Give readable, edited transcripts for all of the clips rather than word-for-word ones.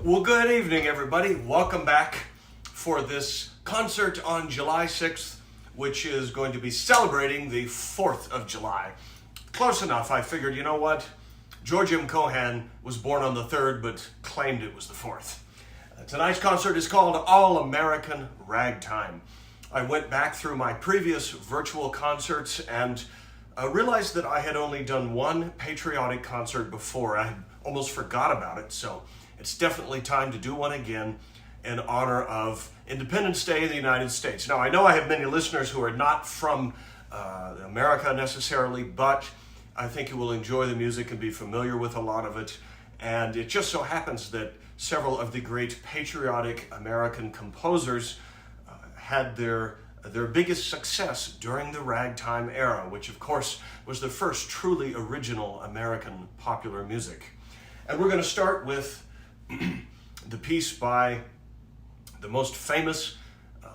Well, good evening, everybody. Welcome back for this concert on July 6th, which is going to be celebrating the 4th of July. Close enough. I figured, you know what? George M. Cohan was born on the 3rd, but claimed it was the 4th. Tonight's concert is called All-American Ragtime. I went back through my previous virtual concerts and realized that I had only done one patriotic concert before. I had almost forgot about it, so it's definitely time to do one again in honor of Independence Day in the United States. Now, I know I have many listeners who are not from America necessarily, but I think you will enjoy the music and be familiar with a lot of it. And it just so happens that several of the great patriotic American composers had their biggest success during the ragtime era, which of course was the first truly original American popular music. And we're going to start with the piece by the most famous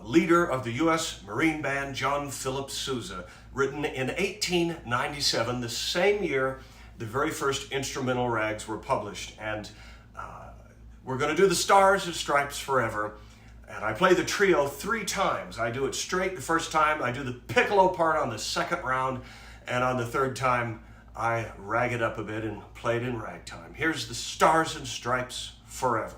leader of the U.S. Marine Band, John Philip Sousa, written in 1897, the same year the very first instrumental rags were published. And we're going to do the Stars and Stripes Forever. And I play the trio 3 times. I do it straight the first time, I do the piccolo part on the second round, and on the third time, I rag it up a bit and play it in ragtime. Here's the Stars and Stripes Forever.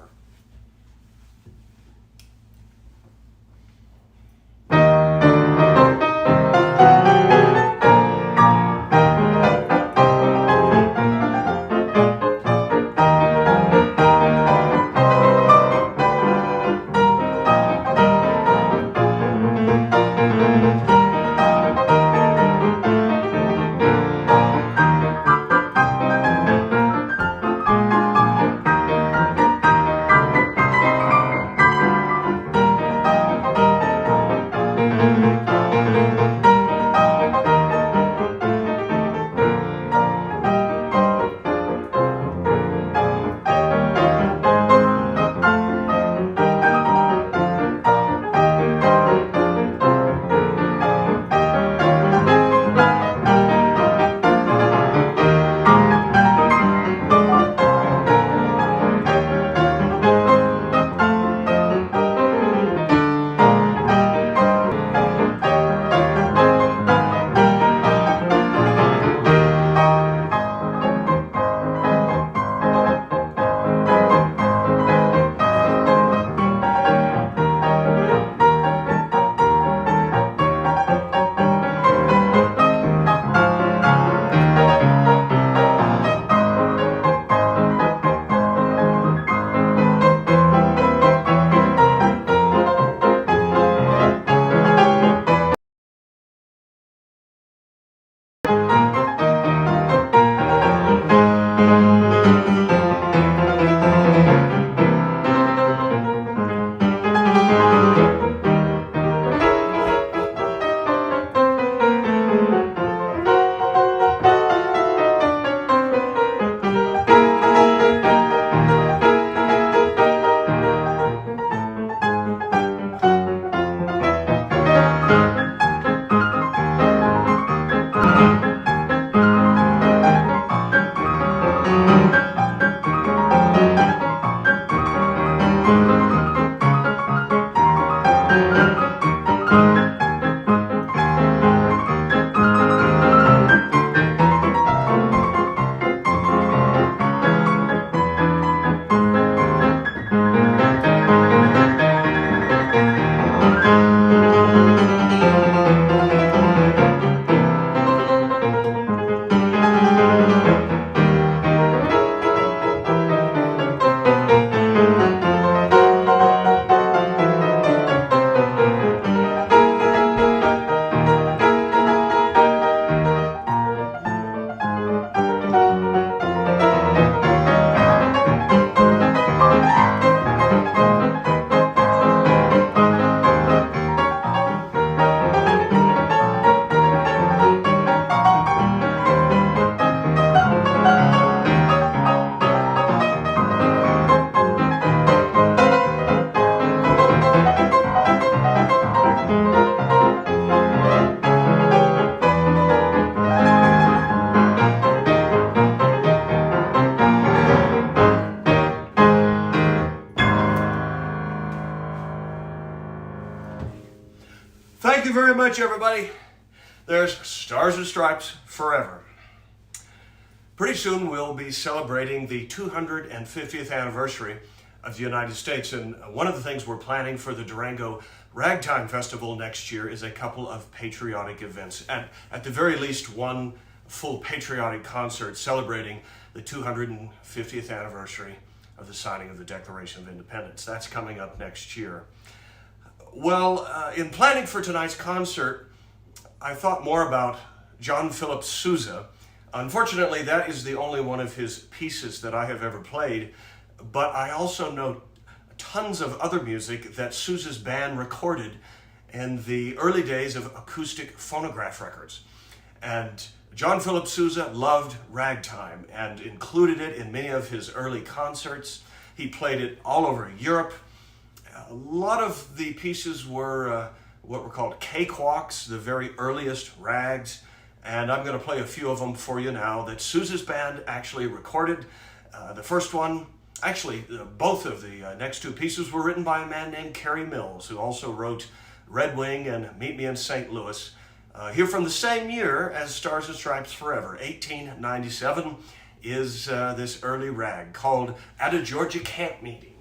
very much, everybody. There's Stars and Stripes forever. Pretty soon we'll be celebrating the 250th anniversary of the United States, and one of the things we're planning for the Durango Ragtime Festival next year is a couple of patriotic events, and at the very least one full patriotic concert celebrating the 250th anniversary of the signing of the Declaration of Independence. That's coming up next year. Well, in planning for tonight's concert, I thought more about John Philip Sousa. Unfortunately, that is the only one of his pieces that I have ever played, but I also know tons of other music that Sousa's band recorded in the early days of acoustic phonograph records. And John Philip Sousa loved ragtime and included it in many of his early concerts. He played it all over Europe. A lot of the pieces were what were called cakewalks, the very earliest rags, and I'm going to play a few of them for you now that Sousa's band actually recorded. The first one, actually both of the next two pieces were written by a man named Kerry Mills, who also wrote Red Wing and Meet Me in St. Louis. Here from the same year as Stars and Stripes Forever, 1897, is this early rag called At a Georgia Camp Meeting.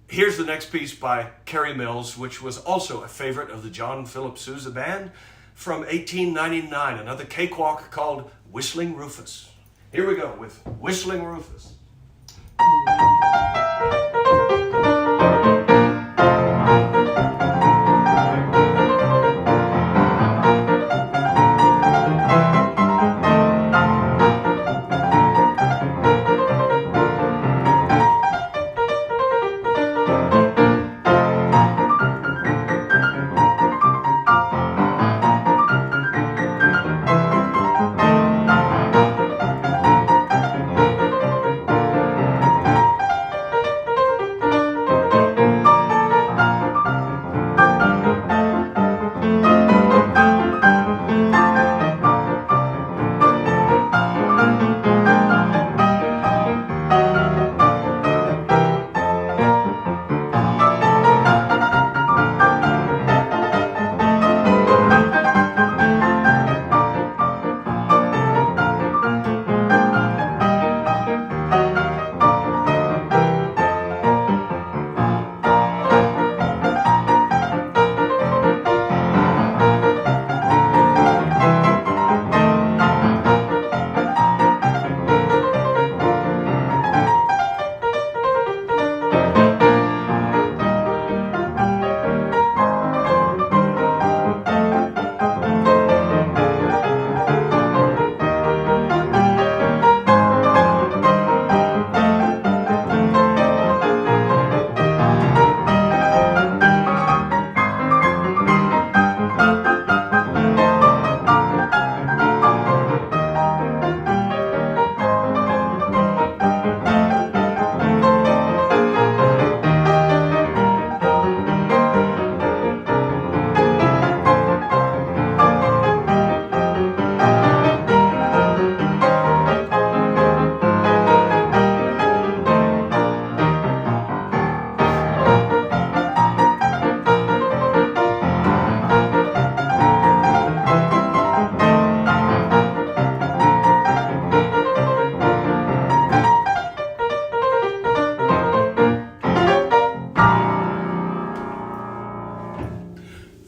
Here's the next piece by Kerry Mills, which was also a favorite of the John Philip Sousa band from 1899, another cakewalk called Whistling Rufus. Here we go with Whistling Rufus.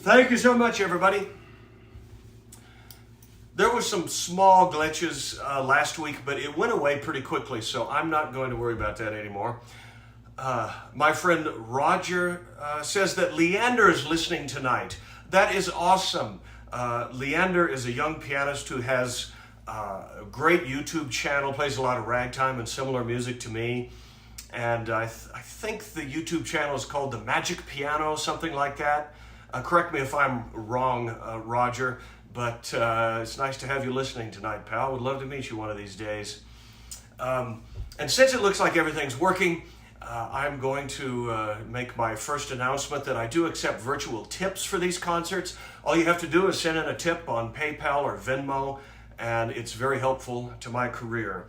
Thank you so much, everybody. There were some small glitches last week, but it went away pretty quickly, so I'm not going to worry about that anymore. My friend Roger says that Leander is listening tonight. That is awesome. Leander is a young pianist who has a great YouTube channel, plays a lot of ragtime and similar music to me. And I think the YouTube channel is called The Magic Piano, something like that. Correct me if I'm wrong, Roger, but it's nice to have you listening tonight, pal. Would love to meet you one of these days. And since it looks like everything's working, I'm going to make my first announcement that I do accept virtual tips for these concerts. All you have to do is send in a tip on PayPal or Venmo, and it's very helpful to my career.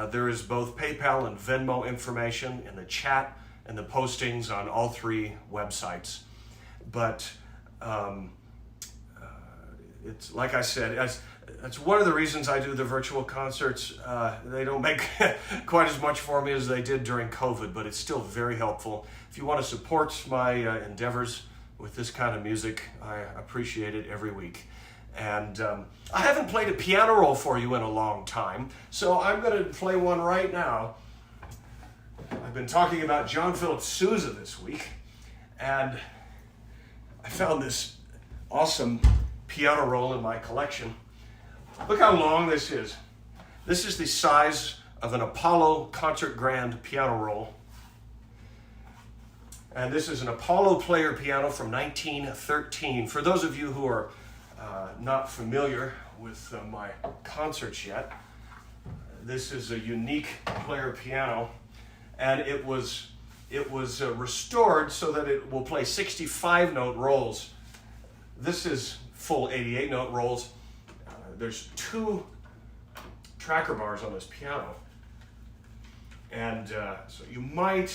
There is both PayPal and Venmo information in the chat and the postings on all three websites. But it's like I said, that's one of the reasons I do the virtual concerts. They don't make quite as much for me as they did during COVID, but it's still very helpful. If you want to support my endeavors with this kind of music, I appreciate it every week. And I haven't played a piano roll for you in a long time, so I'm going to play one right now. I've been talking about John Philip Sousa this week, and I found this awesome piano roll in my collection. Look how long this is. This is the size of an Apollo Concert Grand piano roll. And this is an Apollo player piano from 1913. For those of you who are not familiar with my concerts yet, this is a unique player piano, and it was restored so that it will play 65-note rolls. This is full 88-note rolls. There's 2 tracker bars on this piano, and so you might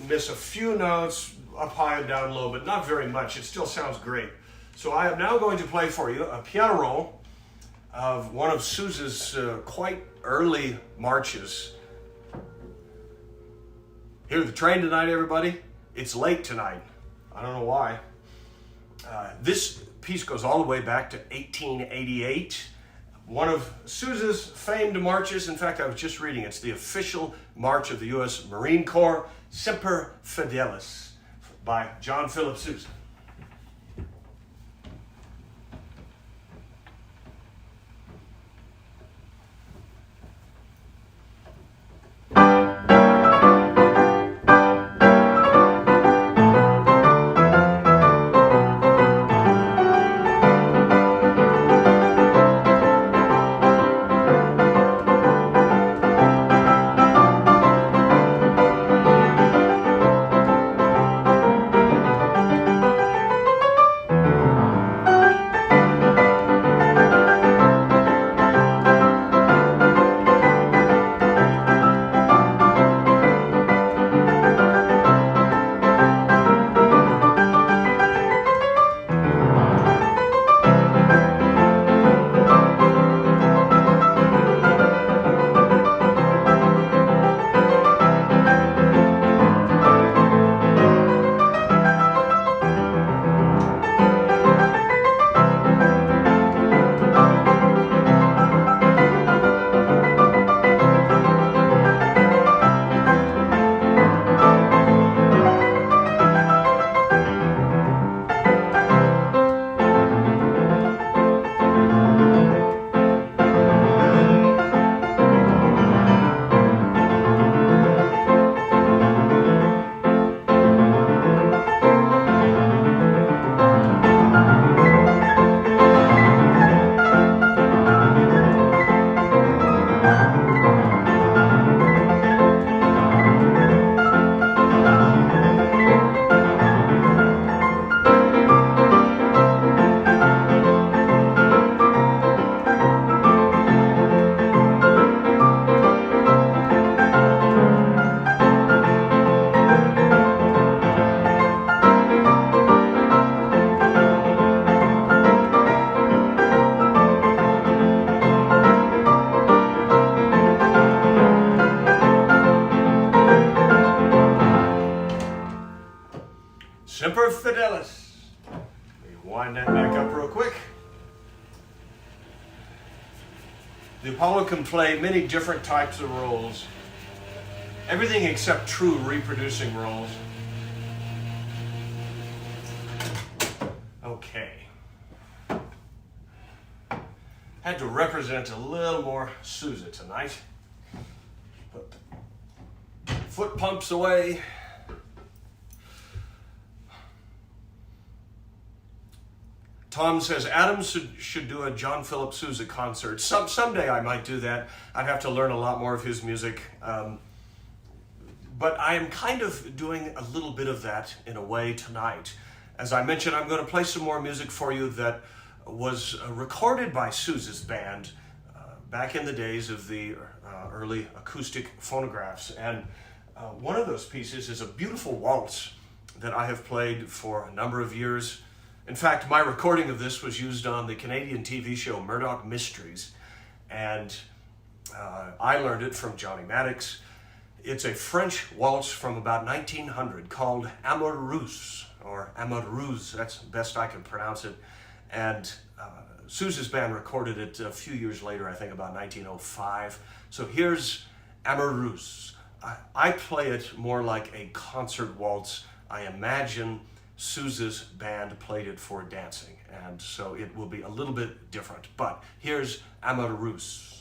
miss a few notes up high and down low, but not very much. It still sounds great. So I am now going to play for you a piano roll of one of Sousa's quite early marches. Hear the train tonight, everybody? It's late tonight. I don't know why. This piece goes all the way back to 1888. One of Sousa's famed marches. In fact, I was just reading, it's the official march of the U.S. Marine Corps, Semper Fidelis, by John Philip Sousa. Semper Fidelis. Wind that back up real quick. The Apollo can play many different types of roles. Everything except true reproducing roles. Okay. Had to represent a little more Sousa tonight. Put the foot pumps away. Tom says Adams should do a John Philip Sousa concert. Someday I might do that. I'd have to learn a lot more of his music. But I am kind of doing a little bit of that in a way tonight. As I mentioned, I'm going to play some more music for you that was recorded by Sousa's band back in the days of the early acoustic phonographs. And one of those pieces is a beautiful waltz that I have played for a number of years. In fact, my recording of this was used on the Canadian TV show Murdoch Mysteries, and I learned it from Johnny Maddox. It's a French waltz from about 1900 called Amoureuse, or Amoureuse, that's the best I can pronounce it. And Sousa's band recorded it a few years later, I think about 1905. So here's Amoureuse. I play it more like a concert waltz. I imagine Sousa's band played it for dancing, and so it will be a little bit different. But here's Amoureuse.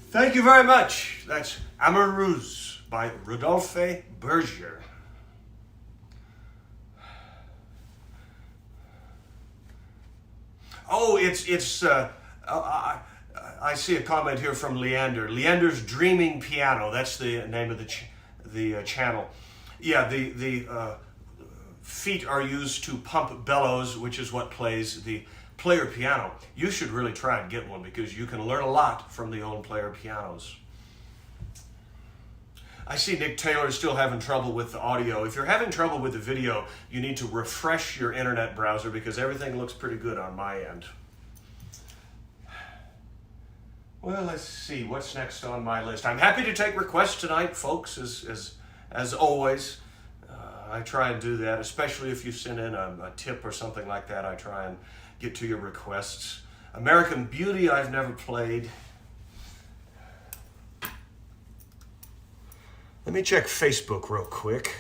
Thank you very much. That's Amoureuse by Rodolphe Berger. Oh, I see a comment here from Leander. Leander's Dreaming Piano. That's the name of the channel. Yeah, the feet are used to pump bellows, which is what plays the player piano. You should really try and get one because you can learn a lot from the old player pianos. I see Nick Taylor still having trouble with the audio. If you're having trouble with the video, you need to refresh your internet browser because everything looks pretty good on my end. Well, let's see what's next on my list. I'm happy to take requests tonight, folks, as always. I try and do that, especially if you send in a tip or something like that. I try and get to your requests. American Beauty I've never played. Let me check Facebook real quick.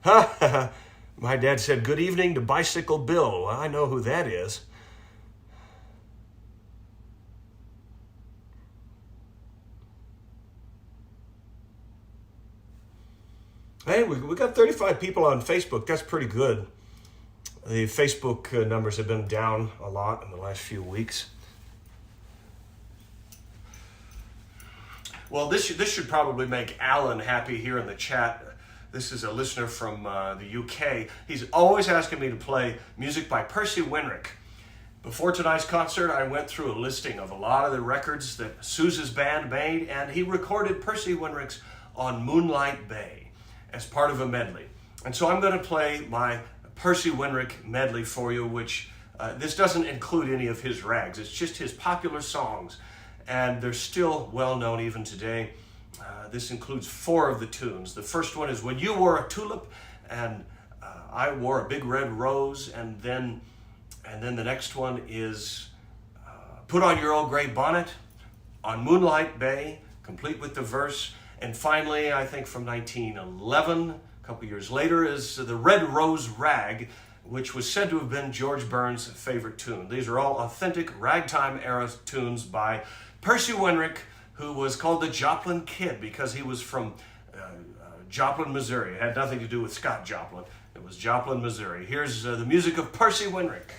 My dad said, "Good evening to Bicycle Bill." Well, I know who that is. Hey, we got 35 people on Facebook. That's pretty good. The Facebook numbers have been down a lot in the last few weeks. Well, this should probably make Alan happy here in the chat. This is a listener from the UK. He's always asking me to play music by Percy Wenrich. Before tonight's concert, I went through a listing of a lot of the records that Sousa's band made, and he recorded Percy Wenrich's on Moonlight Bay as part of a medley. And so I'm going to play my Percy Wenrich medley for you, which this doesn't include any of his rags. It's just his popular songs, and they're still well known even today. This includes 4 of the tunes. The first one is When You Wore a Tulip, and I Wore a Big Red Rose, and then the next one is Put on Your Old Gray Bonnet, On Moonlight Bay, complete with the verse. And finally, I think from 1911, a couple years later, is The Red Rose Rag, which was said to have been George Burns' favorite tune. These are all authentic ragtime era tunes by Percy Wenrich, who was called the Joplin Kid because he was from Joplin, Missouri. It had nothing to do with Scott Joplin. It was Joplin, Missouri. Here's the music of Percy Wenrich.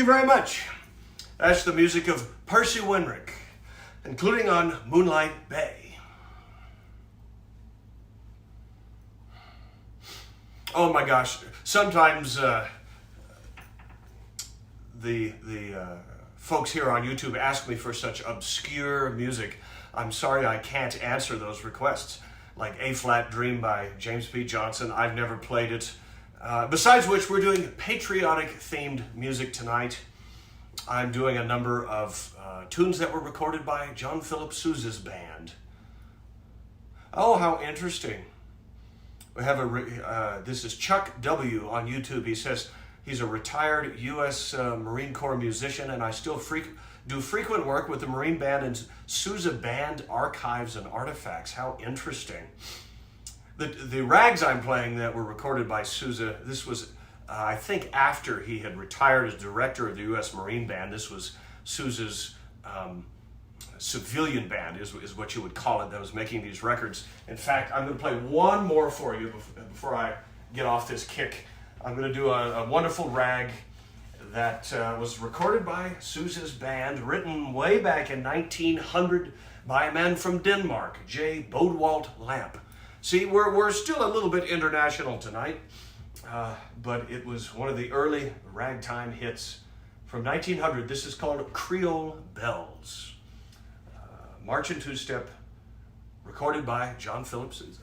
you very much. That's the music of Percy Wenrich, including on Moonlight Bay. Oh my gosh, sometimes the folks here on YouTube ask me for such obscure music. I'm sorry I can't answer those requests. Like A-Flat Dream by James P. Johnson, I've never played it. Besides which, we're doing patriotic themed music tonight. I'm doing a number of tunes that were recorded by John Philip Sousa's band. Oh, how interesting. We have this is Chuck W. on YouTube. He says he's a retired U.S. Marine Corps musician, and I still do frequent work with the Marine Band and Sousa Band archives and artifacts. How interesting. The rags I'm playing that were recorded by Sousa, this was, I think, after he had retired as director of the U.S. Marine Band. This was Sousa's civilian band, is what you would call it, that was making these records. In fact, I'm going to play one more for you before I get off this kick. I'm going to do a wonderful rag that was recorded by Sousa's band, written way back in 1900 by a man from Denmark, J. Bodewalt Lamp. See, we're still a little bit international tonight, but it was one of the early ragtime hits from 1900. This is called Creole Bells. March and two-step, recorded by John Philip Sousa.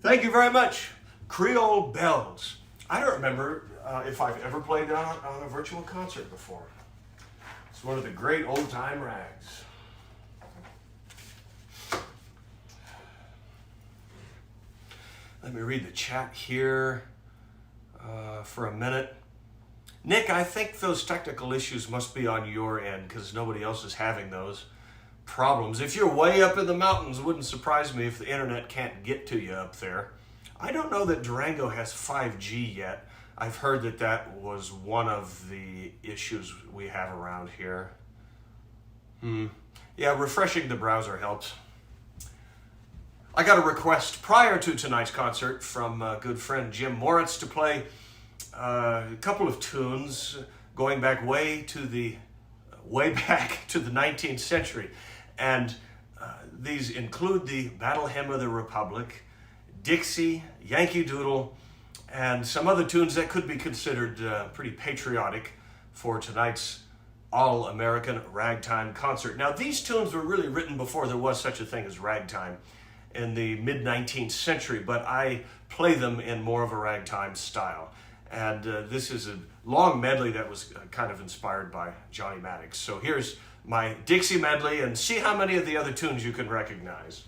Thank you very much. Creole Bells. I don't remember if I've ever played that on a virtual concert before. It's one of the great old-time rags. Let me read the chat here for a minute. Nick, I think those technical issues must be on your end because nobody else is having those problems. If you're way up in the mountains, it wouldn't surprise me if the internet can't get to you up there. I don't know that Durango has 5G yet. I've heard that that was one of the issues we have around here. Yeah, refreshing the browser helps. I got a request prior to tonight's concert from a good friend Jim Moritz to play a couple of tunes going back way back to the 19th century. And these include the Battle Hymn of the Republic, Dixie, Yankee Doodle, and some other tunes that could be considered pretty patriotic for tonight's all-American ragtime concert. Now, these tunes were really written before there was such a thing as ragtime in the mid-19th century, but I play them in more of a ragtime style. And this is a long medley that was kind of inspired by Johnny Maddox. So here's my Dixie medley, and see how many of the other tunes you can recognize.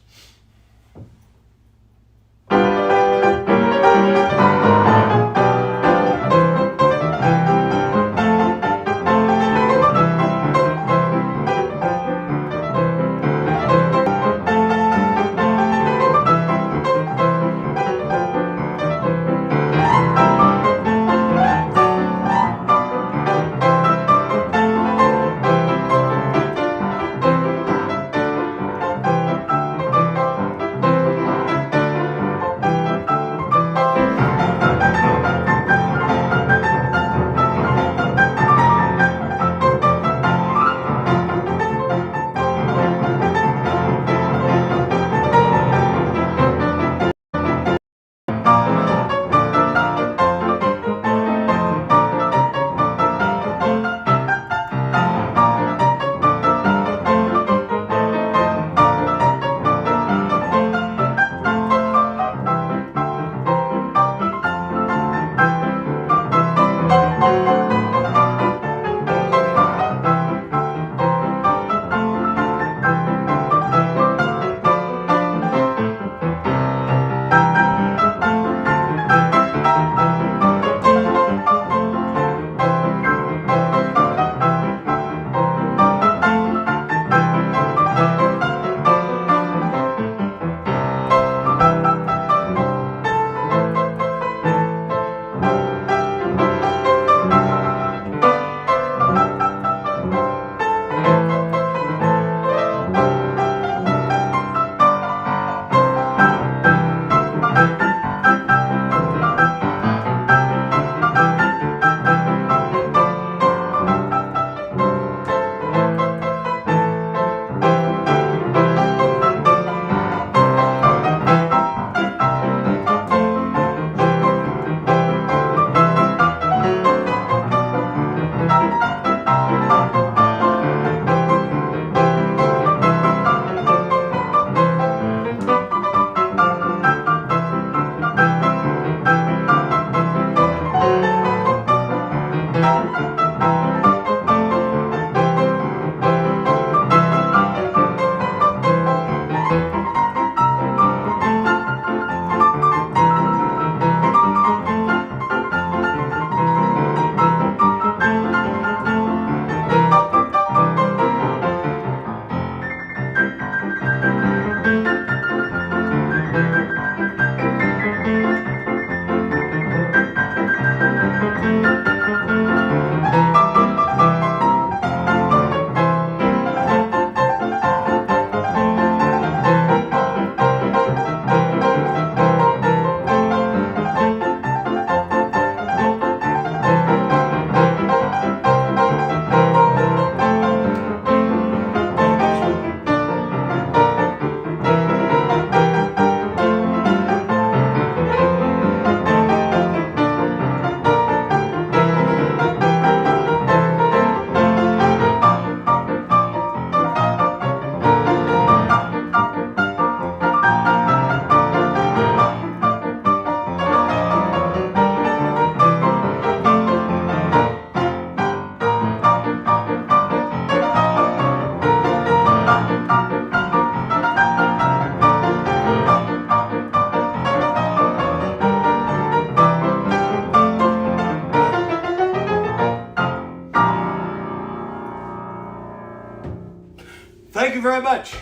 Thank you very much.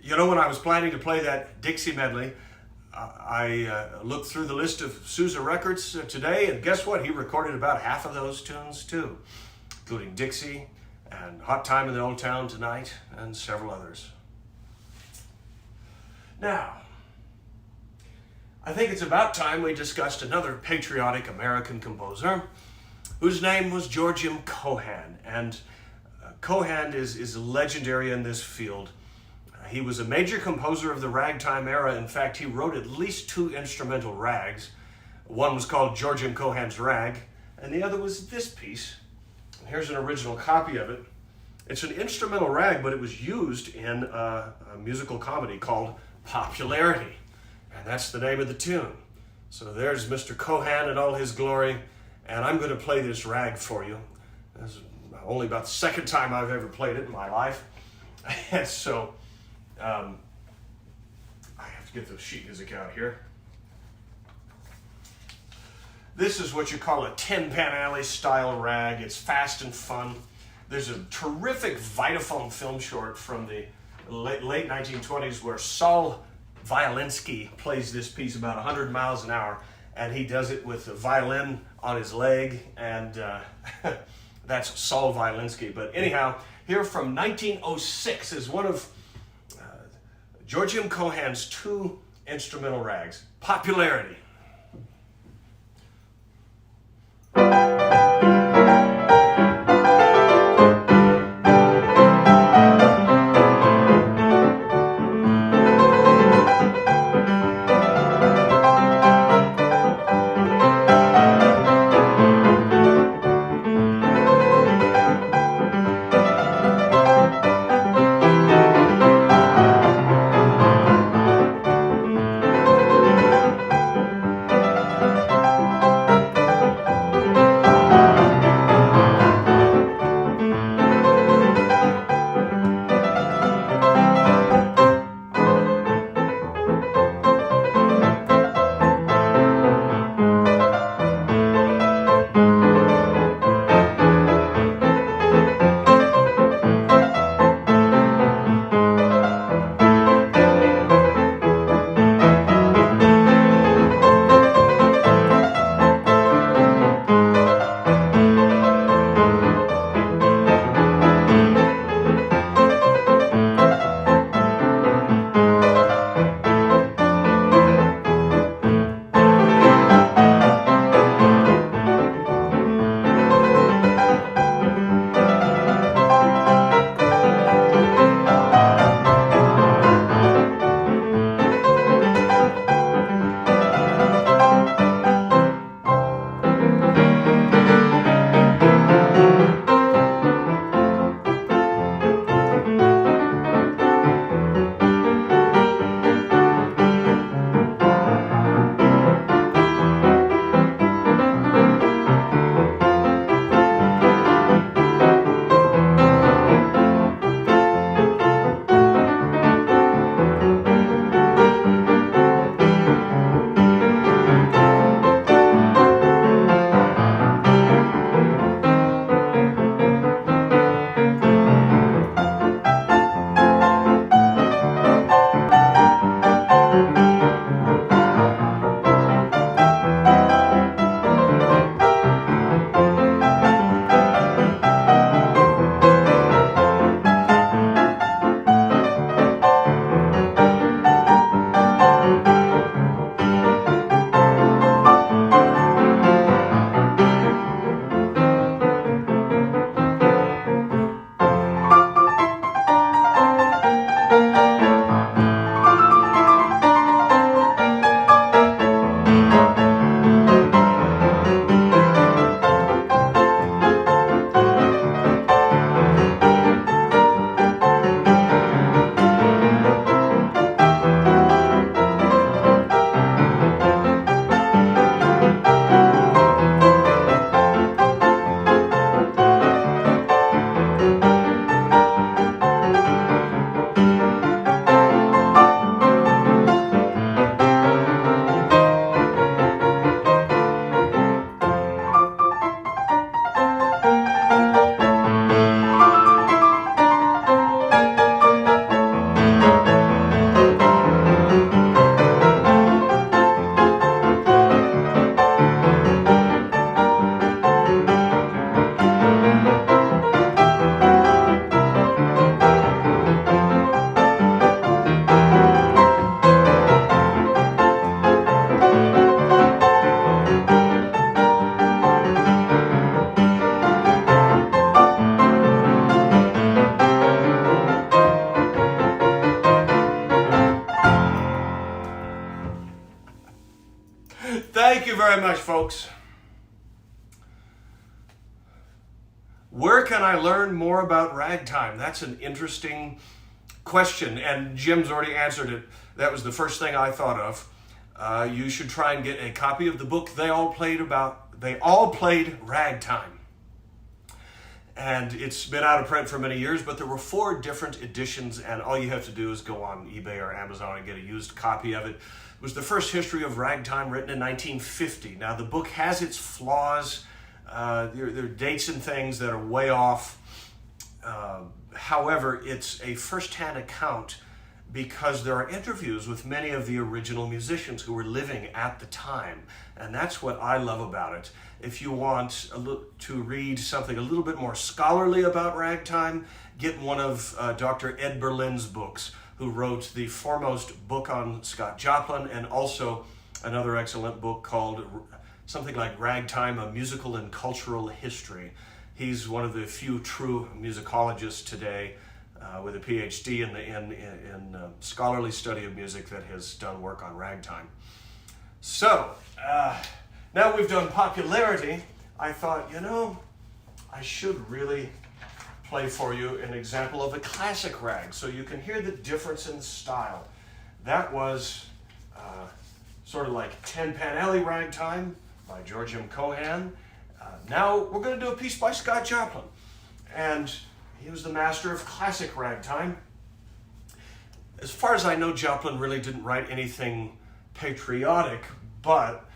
You know, when I was planning to play that Dixie medley, I looked through the list of Sousa records today, and guess what? He recorded about half of those tunes too, including Dixie and Hot Time in the Old Town Tonight and several others. Now, I think it's about time we discussed another patriotic American composer whose name was Georgium Cohan. And Cohan is legendary in this field. He was a major composer of the ragtime era. In fact, he wrote at least 2 instrumental rags. One was called Georgium Cohan's Rag, and the other was this piece. Here's an original copy of it. It's an instrumental rag, but it was used in a musical comedy called Popularity, and that's the name of the tune. So there's Mr. Cohan in all his glory, and I'm going to play this rag for you. This is only about the second time I've ever played it in my life, and so I have to get the sheet music out here. This is what you call a Tin Pan Alley style rag. It's fast and fun. There's a terrific Vitaphone film short from the late 1920s where Saul Violinsky plays this piece about 100 miles an hour, and he does it with a violin on his leg, and that's Saul Violinsky. But anyhow, here from 1906 is one of Georgium Cohan's 2 instrumental rags, Popularity. you very much, folks. Where can I learn more about ragtime? That's an interesting question, and Jim's already answered it. That was the first thing I thought of. You should try and get a copy of the book They All Played Ragtime. And it's been out of print for many years, but there were 4 different editions, and all you have to do is go on eBay or Amazon and get a used copy of it. It was the first history of ragtime written in 1950. Now, the book has its flaws. There are dates and things that are way off. However, it's a first-hand account because there are interviews with many of the original musicians who were living at the time. And that's what I love about it. If you want to read something a little bit more scholarly about ragtime, get one of Dr. Ed Berlin's books, who wrote the foremost book on Scott Joplin, and also another excellent book called something like Ragtime, A Musical and Cultural History. He's one of the few true musicologists today with a PhD in scholarly study of music that has done work on ragtime. So, now we've done popularity, I thought, I should really play for you an example of a classic rag so you can hear the difference in style. That was sort of like Ten Pan Alley Ragtime by George M. Cohan. Now we're going to do a piece by Scott Joplin. And he was the master of classic ragtime. As far as I know, Joplin really didn't write anything patriotic, but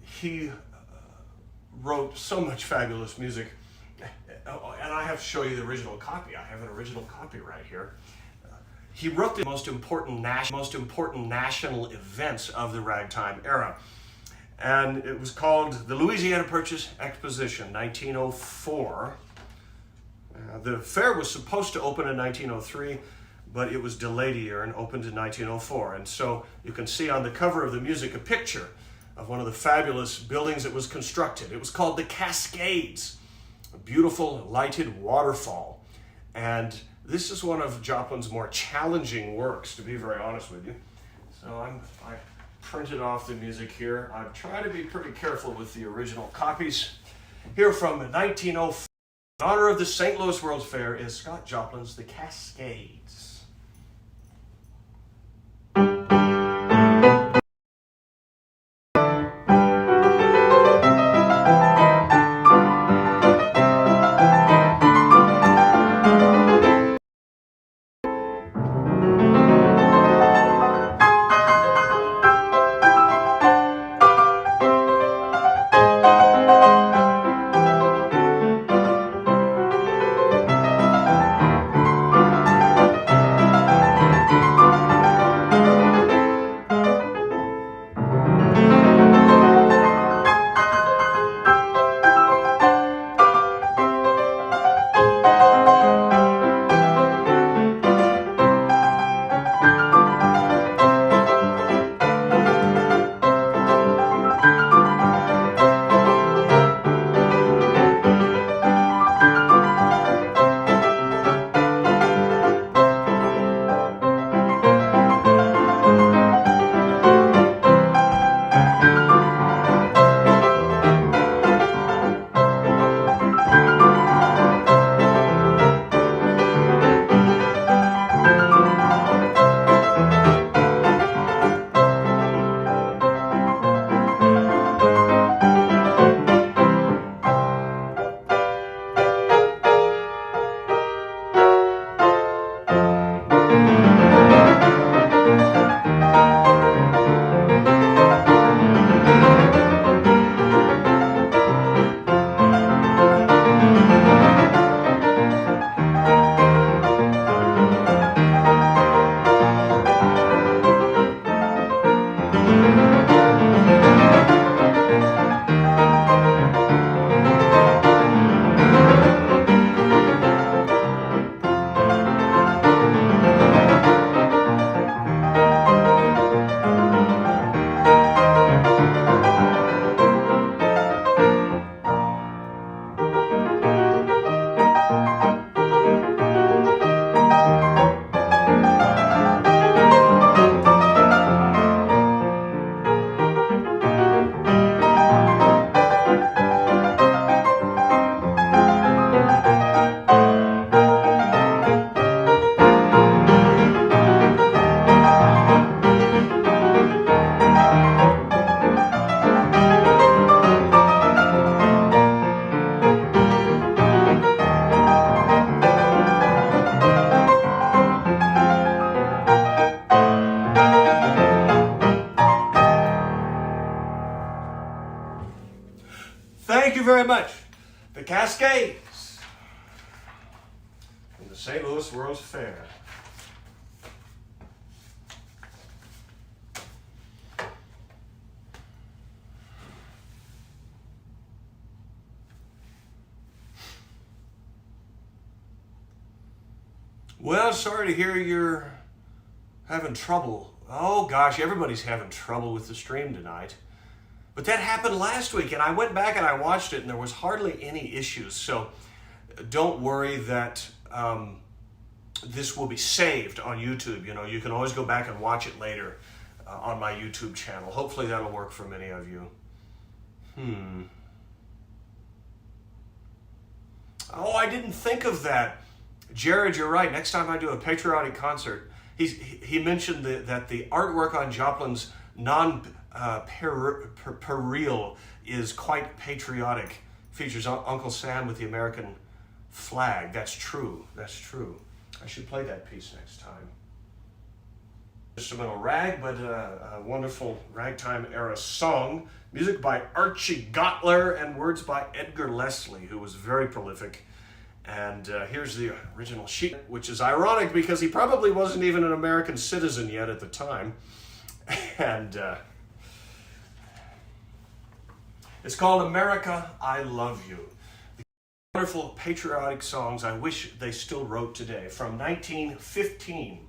he wrote so much fabulous music. And I have to show you the original copy. I have an original copy right here. He wrote the most important national events of the ragtime era. And it was called the Louisiana Purchase Exposition, 1904. The fair was supposed to open in 1903, but it was delayed a year and opened in 1904. And so you can see on the cover of the music a picture of one of the fabulous buildings that was constructed. It was called the Cascades, a beautiful lighted waterfall. And this is one of Joplin's more challenging works, to be very honest with you. So I printed off the music here. I've tried to be pretty careful with the original copies. Here from 1904, in honor of the St. Louis World's Fair, is Scott Joplin's The Cascades. much. The Cascades from the St. Louis World's Fair. Well, sorry to hear you're having trouble. Oh gosh, everybody's having trouble with the stream tonight. But that happened last week, and I went back and I watched it, and there was hardly any issues. So don't worry that this will be saved on YouTube. You know, you can always go back and watch it later on my YouTube channel. Hopefully that'll work for many of you. Oh, I didn't think of that. Jared, you're right. Next time I do a patriotic concert, he mentioned that the artwork on Joplin's non-peril is quite patriotic. Features Uncle Sam with the American flag. That's true. That's true. I should play that piece next time. Instrumental rag, but a wonderful ragtime era song. Music by Archie Gottler and words by Edgar Leslie, who was very prolific. And here's the original sheet, which is ironic because he probably wasn't even an American citizen yet at the time. And it's called America, I Love You. The wonderful patriotic songs I wish they still wrote today. From 1915,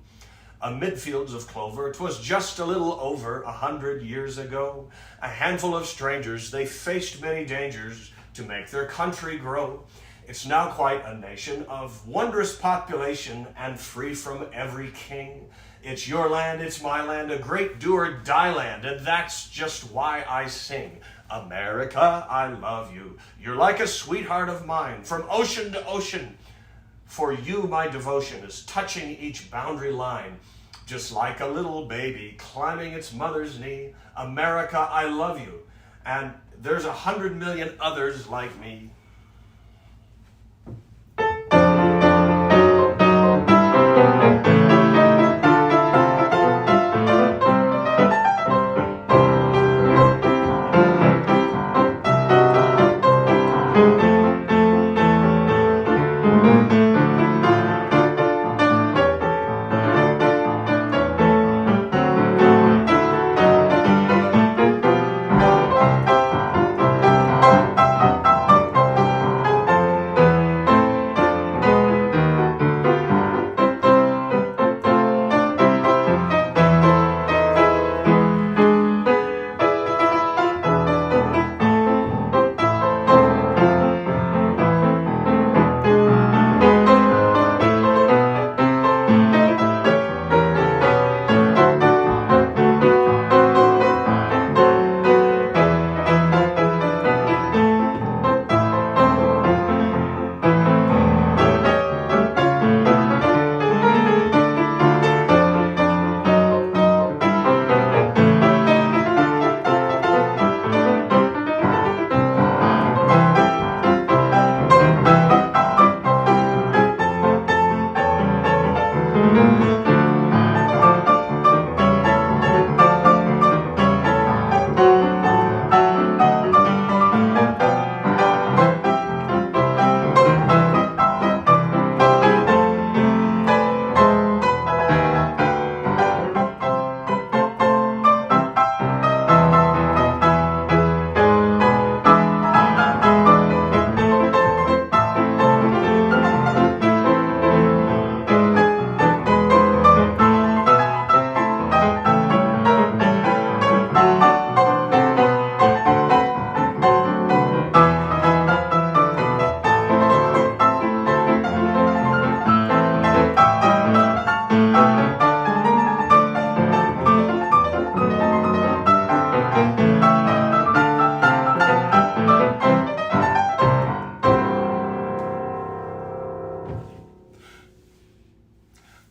amid fields of clover, 'twas just a little over 100 years ago. A handful of strangers, they faced many dangers to make their country grow. It's now quite a nation of wondrous population and free from every king. It's your land, it's my land, a great do-or-die land, and that's just why I sing. America, I love you. You're like a sweetheart of mine, from ocean to ocean. For you, my devotion is touching each boundary line, just like a little baby climbing its mother's knee. America, I love you. And there's 100 million others like me.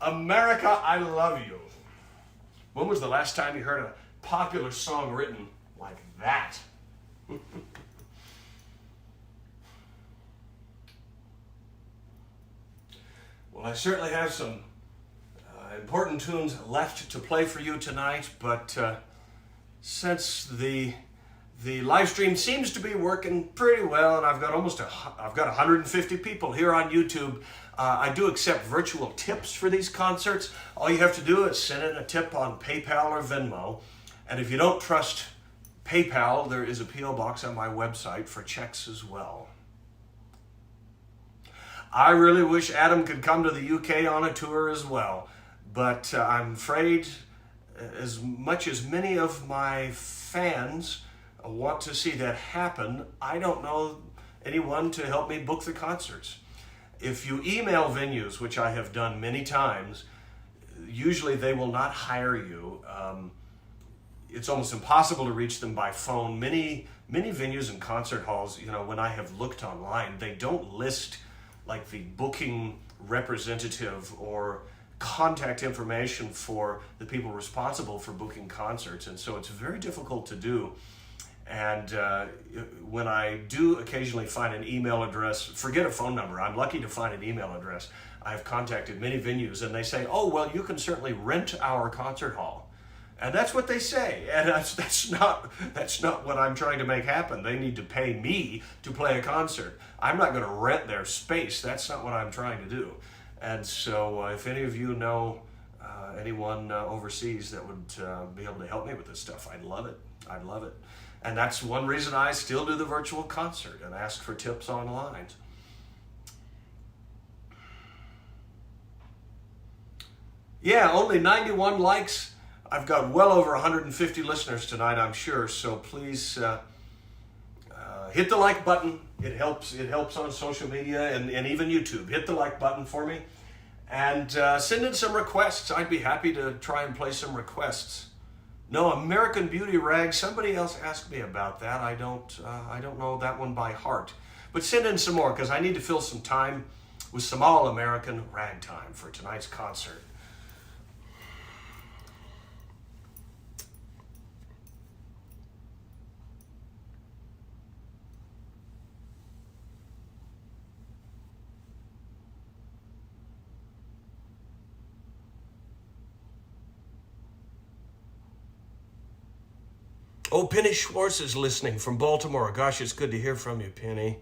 America, I love you. When was the last time you heard a popular song written like that? Well, I certainly have some important tunes left to play for you tonight, but since the The live stream seems to be working pretty well, and I've got I've got 150 people here on YouTube. I do accept virtual tips for these concerts. All you have to do is send in a tip on PayPal or Venmo. And if you don't trust PayPal, there is a P.O. box on my website for checks as well. I really wish Adam could come to the UK on a tour as well, but I'm afraid as much as many of my fans want to see that happen, I don't know anyone to help me book the concerts. If you email venues, which I have done many times, usually they will not hire you. It's almost impossible to reach them by phone. Many venues and concert halls, when I have looked online, they don't list like the booking representative or contact information for the people responsible for booking concerts, and so it's very difficult to do. And when I do occasionally find an email address, forget a phone number, I'm lucky to find an email address. I've contacted many venues and they say, oh, well, you can certainly rent our concert hall. And that's what they say. And that's not what I'm trying to make happen. They need to pay me to play a concert. I'm not going to rent their space. That's not what I'm trying to do. And so if any of you know anyone overseas that would be able to help me with this stuff, I'd love it. I'd love it. And that's one reason I still do the virtual concert and ask for tips online. Yeah, only 91 likes. I've got well over 150 listeners tonight, I'm sure. So please hit the like button. It helps on social media and even YouTube. Hit the like button for me. And send in some requests. I'd be happy to try and play some requests. No, American Beauty Rag. Somebody else asked me about that. I don't know that one by heart. But send in some more because I need to fill some time with some all-American ragtime for tonight's concert. Oh, Penny Schwartz is listening from Baltimore. Gosh, it's good to hear from you, Penny.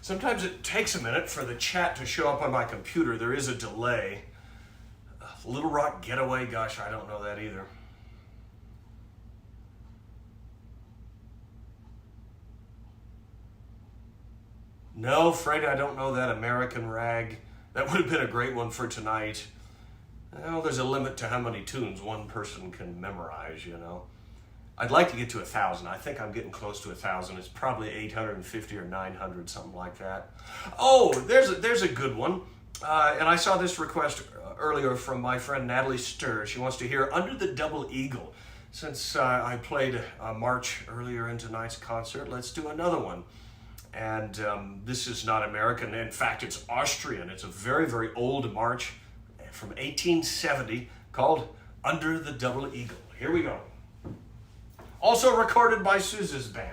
Sometimes it takes a minute for the chat to show up on my computer. There is a delay. Little Rock Getaway, gosh, I don't know that either. No, afraid I don't know that American Rag. That would have been a great one for tonight. Well, there's a limit to how many tunes one person can memorize, I'd like to get to 1,000. I think I'm getting close to 1,000. It's probably 850 or 900, something like that. Oh, there's a good one. And I saw this request earlier from my friend Natalie Sturr. She wants to hear Under the Double Eagle. Since I played a march earlier in tonight's concert, let's do another one. And this is not American. In fact, it's Austrian. It's a very, very old march from 1870 called Under the Double Eagle. Here we go. Also recorded by Sousa's band.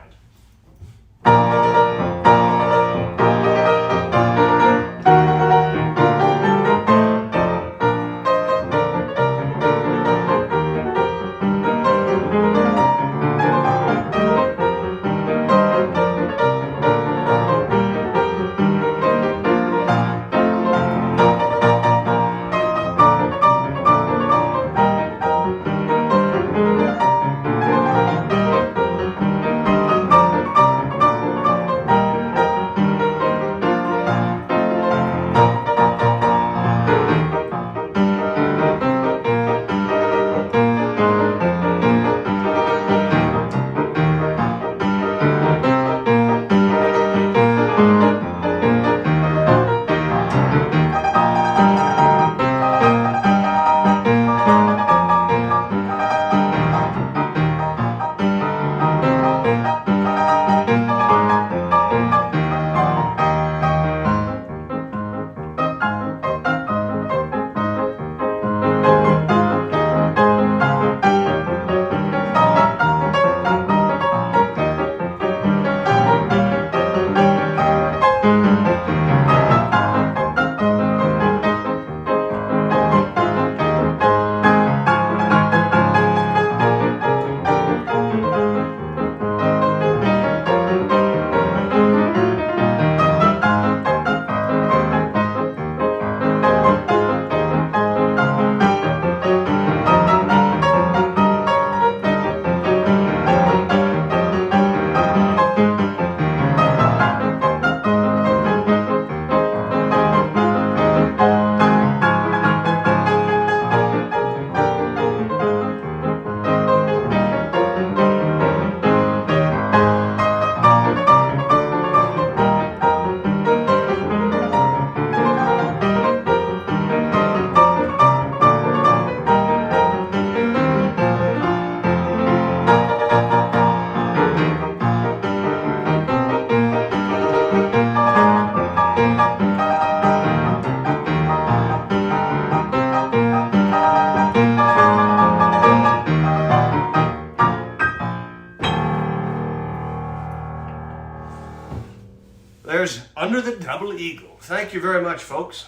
There's Under the Double Eagle. Thank you very much, folks.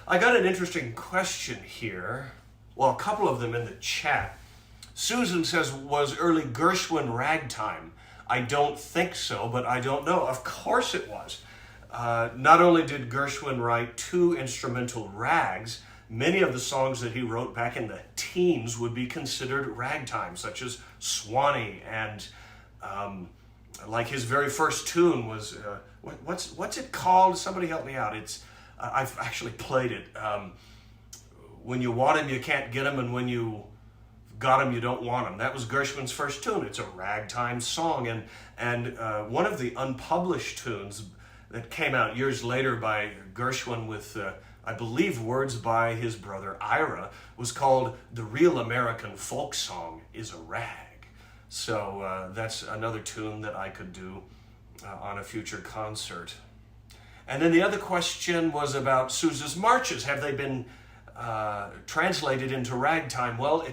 I got an interesting question here. Well, a couple of them in the chat. Susan says, was early Gershwin ragtime? I don't think so, but I don't know. Of course it was. Not only did Gershwin write 2 instrumental rags, many of the songs that he wrote back in the teens would be considered ragtime, such as Swanee, and like his very first tune was, what's it called? Somebody help me out. I've actually played it. When you want him, you can't get him, and when you got him, you don't want him. That was Gershwin's first tune. It's a ragtime song, and one of the unpublished tunes that came out years later by Gershwin with, I believe, words by his brother Ira, was called "The Real American Folk Song Is a Rag." So that's another tune that I could do on a future concert. And then the other question was about Sousa's marches. Have they been translated into ragtime? Well,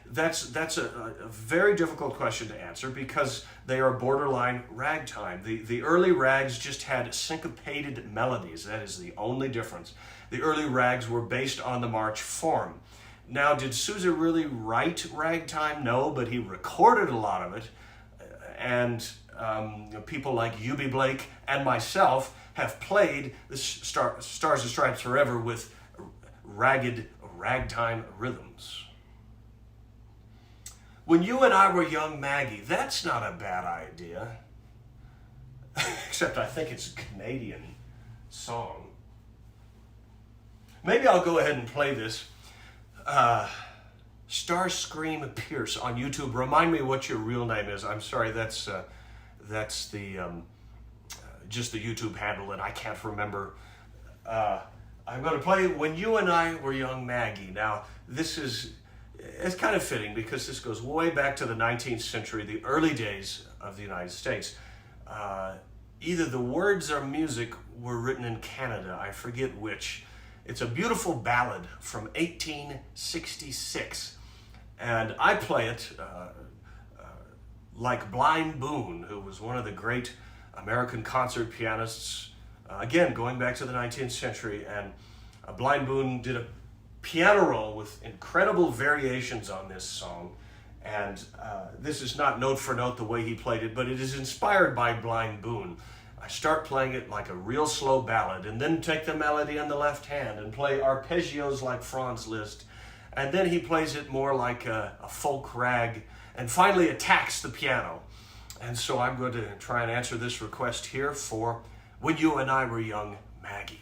that's a very difficult question to answer because they are borderline ragtime. The early rags just had syncopated melodies. That is the only difference. The early rags were based on the march form. Now, did Sousa really write ragtime? No, but he recorded a lot of it. And people like Eubie Blake and myself have played the Stars and Stripes Forever with ragged ragtime rhythms. When You and I Were Young, Maggie, that's not a bad idea. Except I think it's a Canadian song. Maybe I'll go ahead and play this. Starscream Pierce on YouTube. Remind me what your real name is. I'm sorry, that's the just the YouTube handle, and I can't remember. I'm going to play When You and I Were Young, Maggie. Now, it's kind of fitting because this goes way back to the 19th century, the early days of the United States. Either the words or music were written in Canada. I forget which. It's a beautiful ballad from 1866. And I play it like Blind Boone, who was one of the great American concert pianists, again, going back to the 19th century. And Blind Boone did a piano roll with incredible variations on this song. And this is not note for note the way he played it, but it is inspired by Blind Boone. I start playing it like a real slow ballad, and then take the melody in the left hand and play arpeggios like Franz Liszt. And then he plays it more like a folk rag, and finally attacks the piano. And so I'm going to try and answer this request here for When You and I Were Young, Maggie.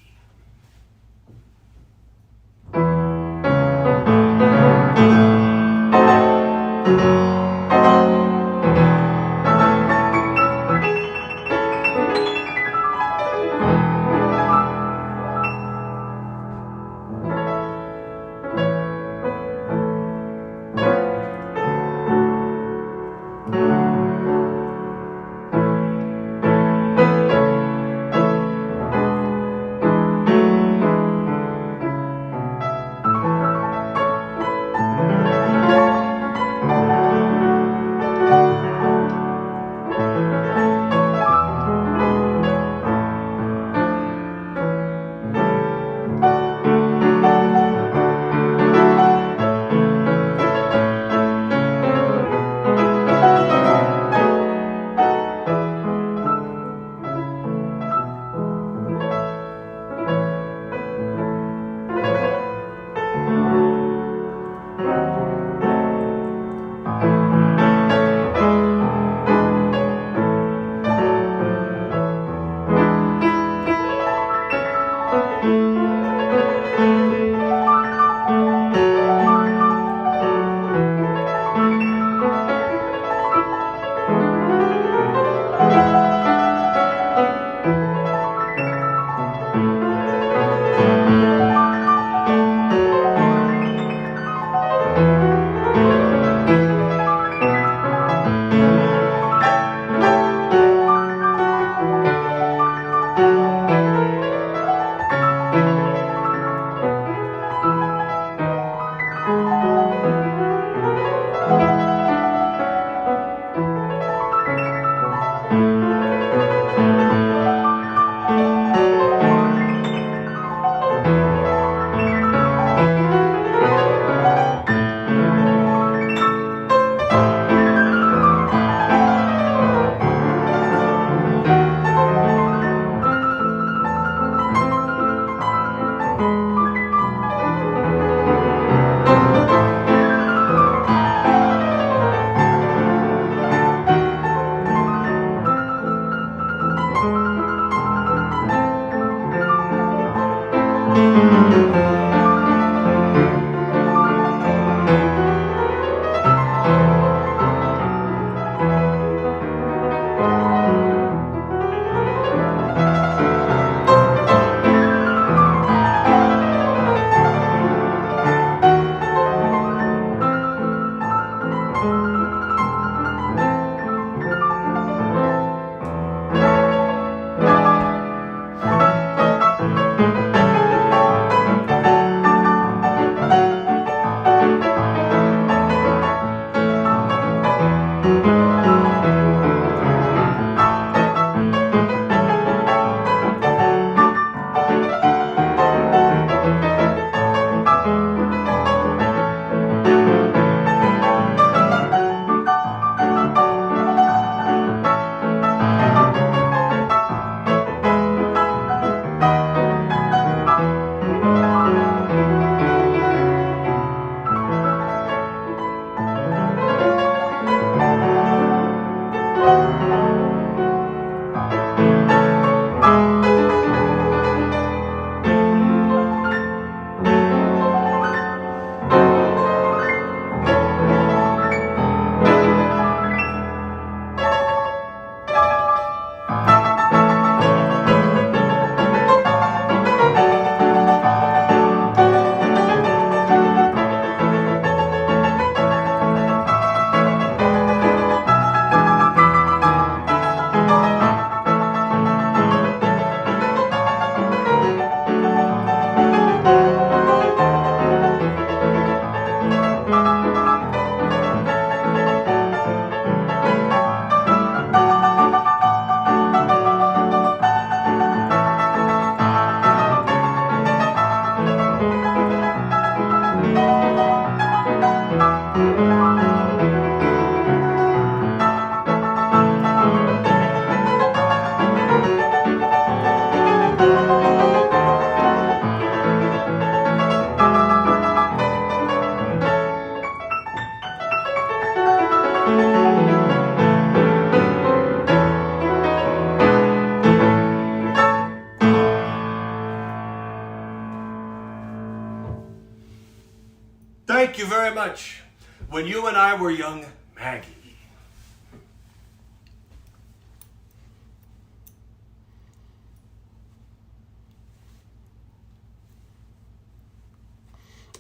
very much. When you and I were young, Maggie.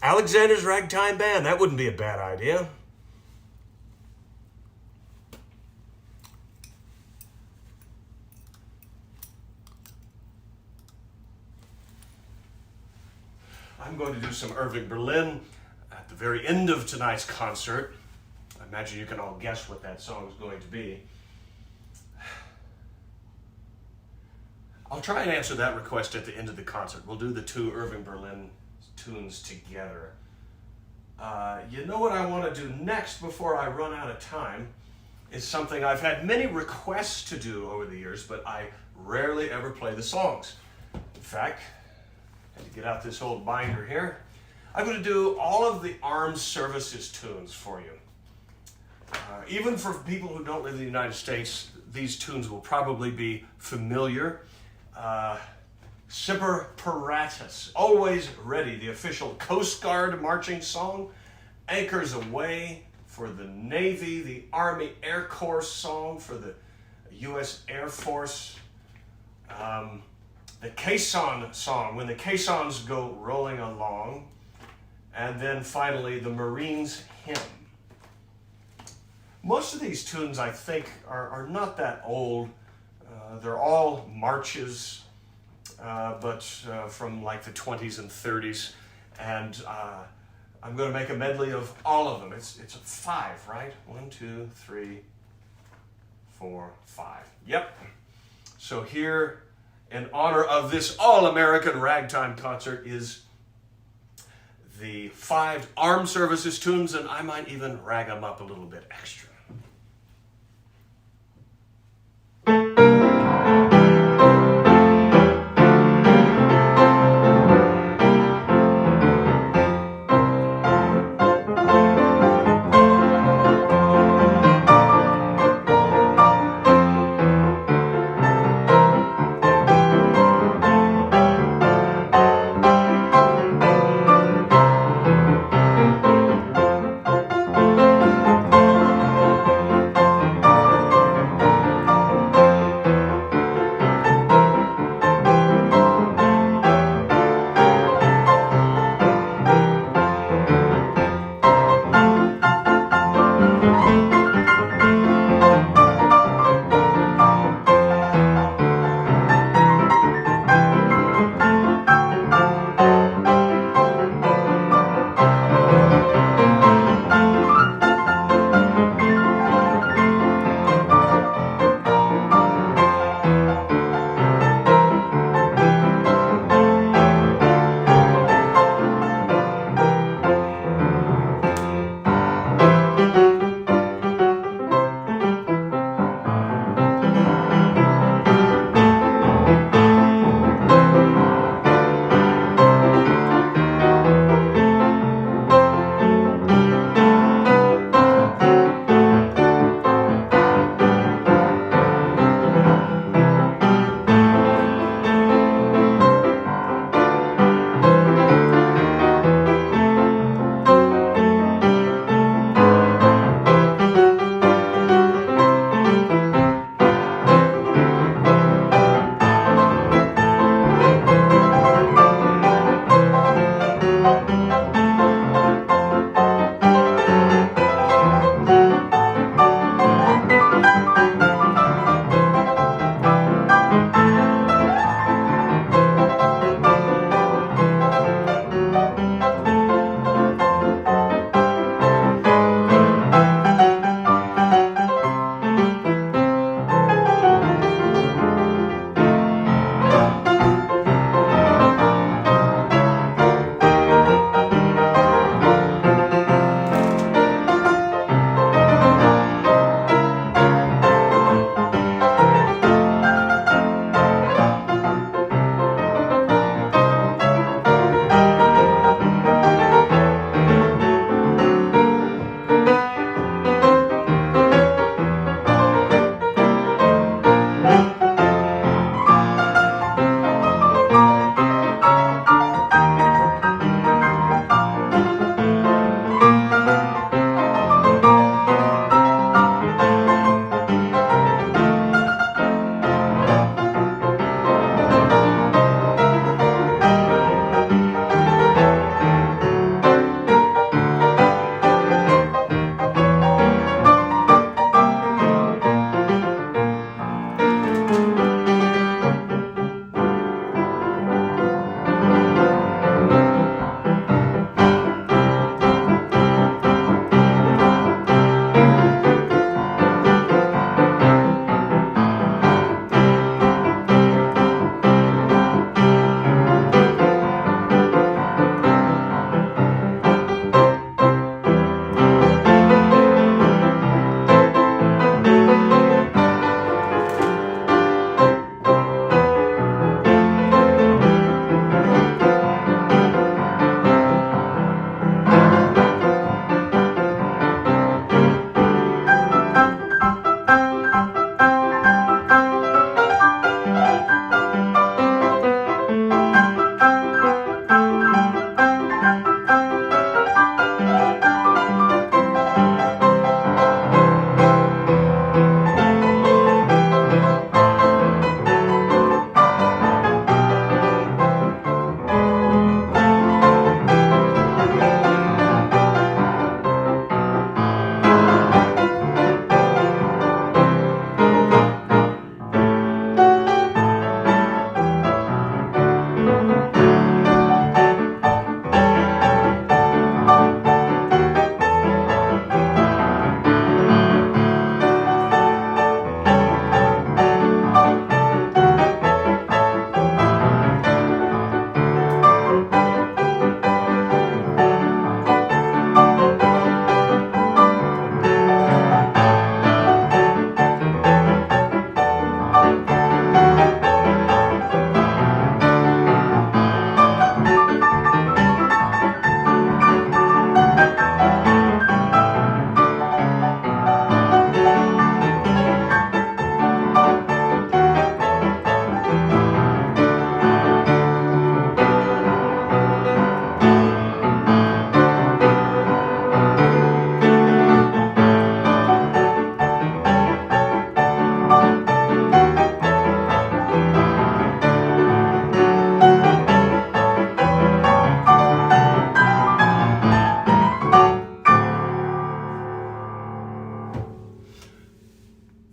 Alexander's Ragtime Band. That wouldn't be a bad idea. I'm going to do some Irving Berlin at the very end of tonight's concert. I imagine you can all guess what that song is going to be. I'll try and answer that request at the end of the concert. We'll do the two Irving Berlin tunes together. You know what I want to do next before I run out of time is something I've had many requests to do over the years, but I rarely ever play the songs. In fact, I had to get out this old binder here. I'm going to do all of the armed services tunes for you. Even for people who don't live in the United States, these tunes will probably be familiar. Semper Paratus, Always Ready, the official Coast Guard marching song. Anchors Aweigh for the Navy, the Army Air Corps song for the U.S. Air Force. The caisson song, When the Caissons Go Rolling Along. And then finally, the Marines Hymn. Most of these tunes, I think, are not that old. They're all marches, but from like the 20s and 30s. And I'm going to make a medley of all of them. It's a 5, right? 1, 2, 3, 4, 5. Yep. So here, in honor of this all-American ragtime concert, is the 5 armed services tunes, and I might even rag them up a little bit extra.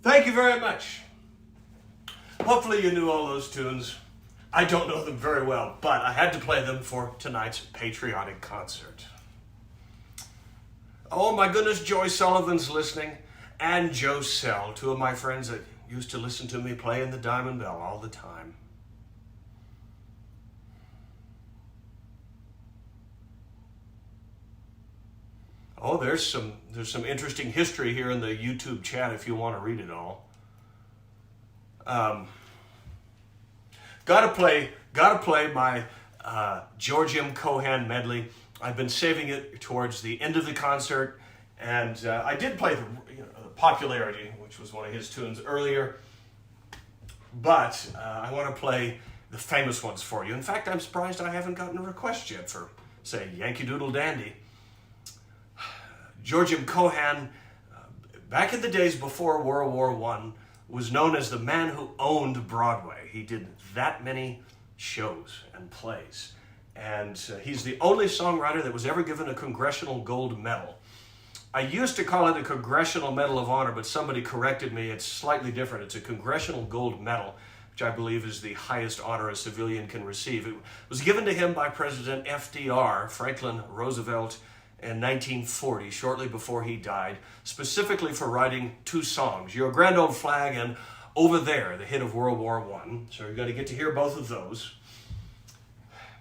Thank you very much. Hopefully you knew all those tunes. I don't know them very well, but I had to play them for tonight's patriotic concert. Oh my goodness, Joy Sullivan's listening, and Joe Sell, two of my friends that used to listen to me play in the Diamond Bell all the time. Oh, there's some interesting history here in the YouTube chat if you want to read it all. Gotta play my George M. Cohan medley. I've been saving it towards the end of the concert, and I did play the Popularity, which was one of his tunes earlier, but I want to play the famous ones for you. In fact, I'm surprised I haven't gotten a request yet for, say, Yankee Doodle Dandy. George M. Cohan, back in the days before World War I, was known as the man who owned Broadway. He did that many shows and plays. And he's the only songwriter that was ever given a Congressional Gold Medal. I used to call it a Congressional Medal of Honor, but somebody corrected me. It's slightly different. It's a Congressional Gold Medal, which I believe is the highest honor a civilian can receive. It was given to him by President FDR, Franklin Roosevelt, in 1940, shortly before he died, specifically for writing two songs, Your Grand Old Flag and Over There, the hit of World War I. So you're going to get to hear both of those.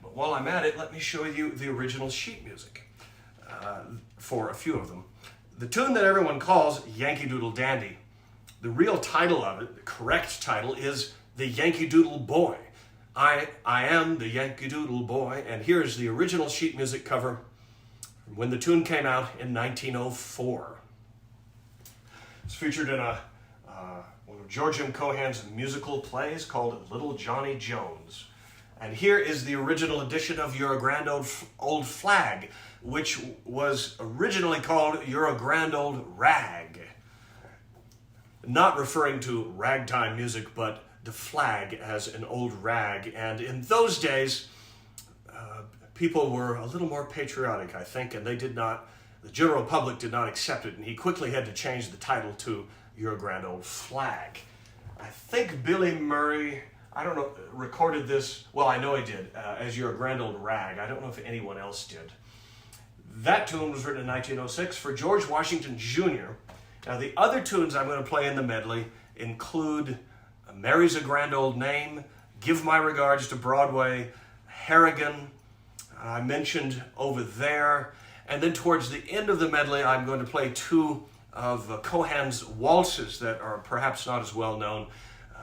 But while I'm at it, let me show you the original sheet music for a few of them. The tune that everyone calls Yankee Doodle Dandy, the real title of it, the correct title, is The Yankee Doodle Boy. I am the Yankee Doodle Boy, and here's the original sheet music cover when the tune came out in 1904. It's featured in one of George M. Cohan's musical plays called Little Johnny Jones. And here is the original edition of You're a Grand Old Flag, which was originally called You're a Grand Old Rag. Not referring to ragtime music, but the flag as an old rag. And in those days, people were a little more patriotic, I think, and the general public did not accept it, and he quickly had to change the title to Your Grand Old Flag. I think Billy Murray, I don't know, recorded this, well, I know he did, as Your Grand Old Rag. I don't know if anyone else did. That tune was written in 1906 for George Washington Jr. Now, the other tunes I'm going to play in the medley include Mary's a Grand Old Name, Give My Regards to Broadway, Harrigan, I mentioned Over There, and then towards the end of the medley, I'm going to play two of Cohan's waltzes that are perhaps not as well known,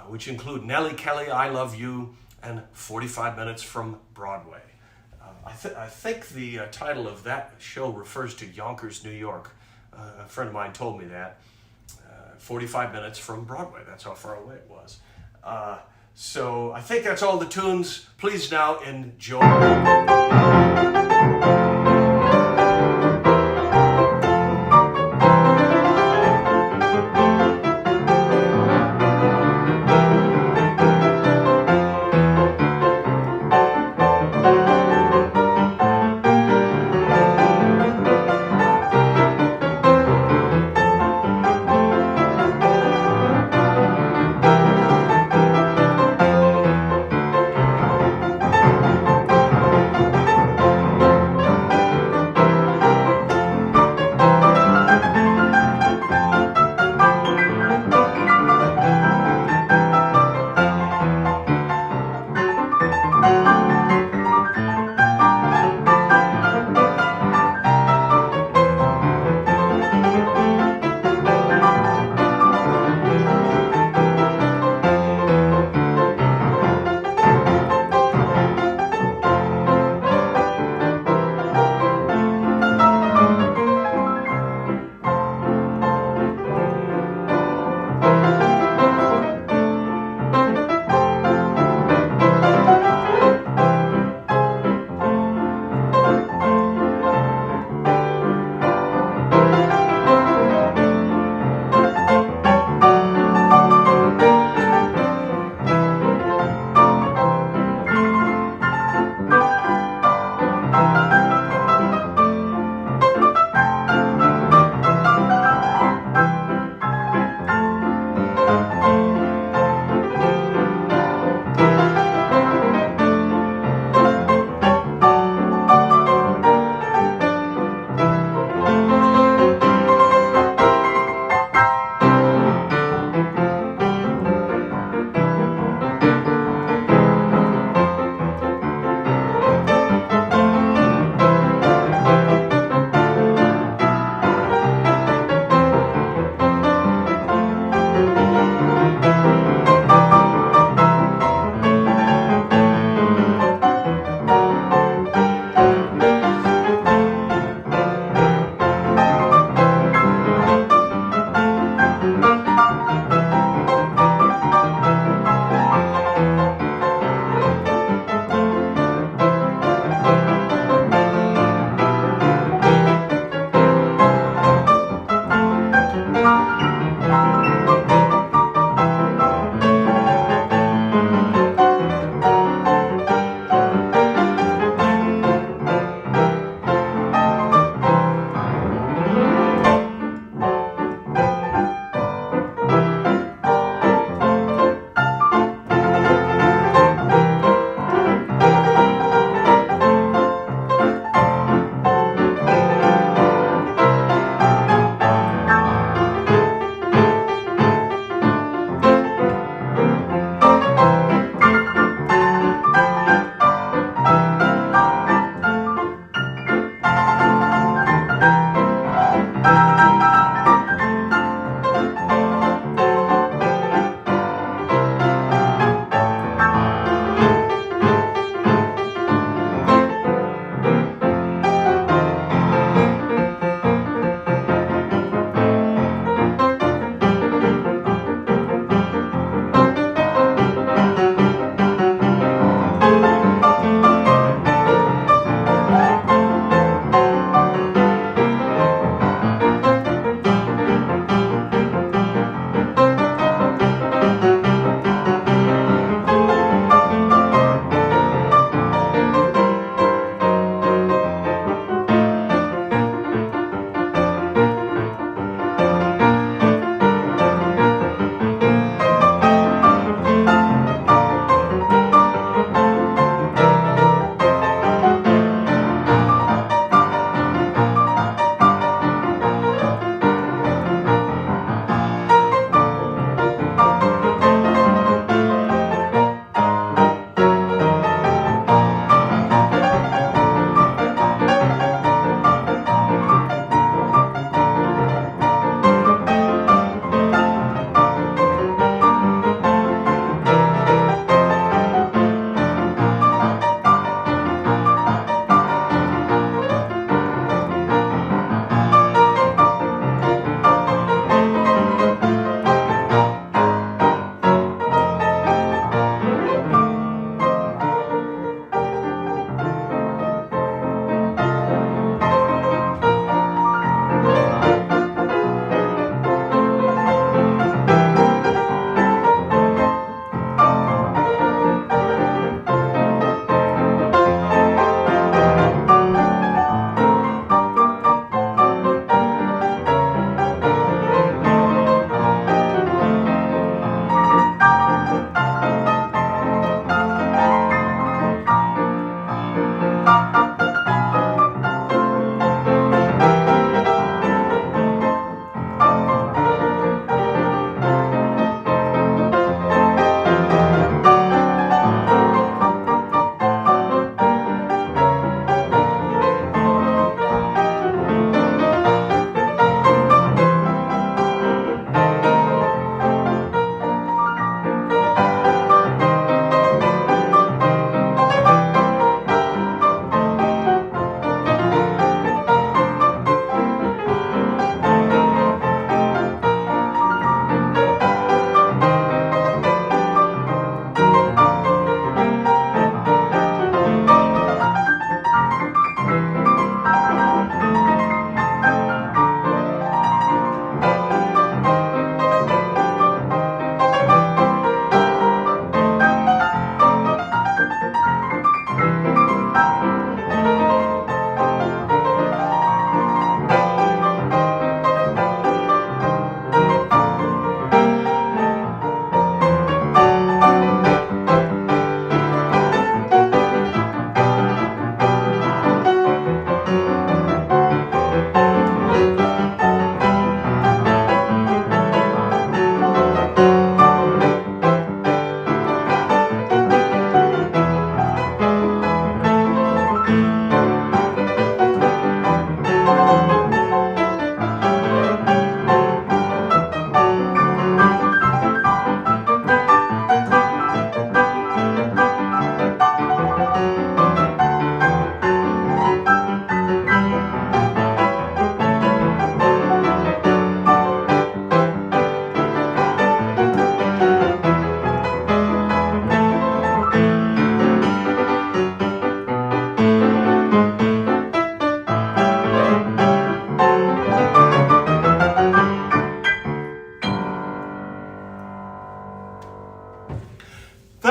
which include Nellie Kelly, I Love You, and 45 Minutes from Broadway. I think the title of that show refers to Yonkers, New York. A friend of mine told me that. 45 Minutes from Broadway, that's how far away it was. So I think that's all the tunes. Please now enjoy.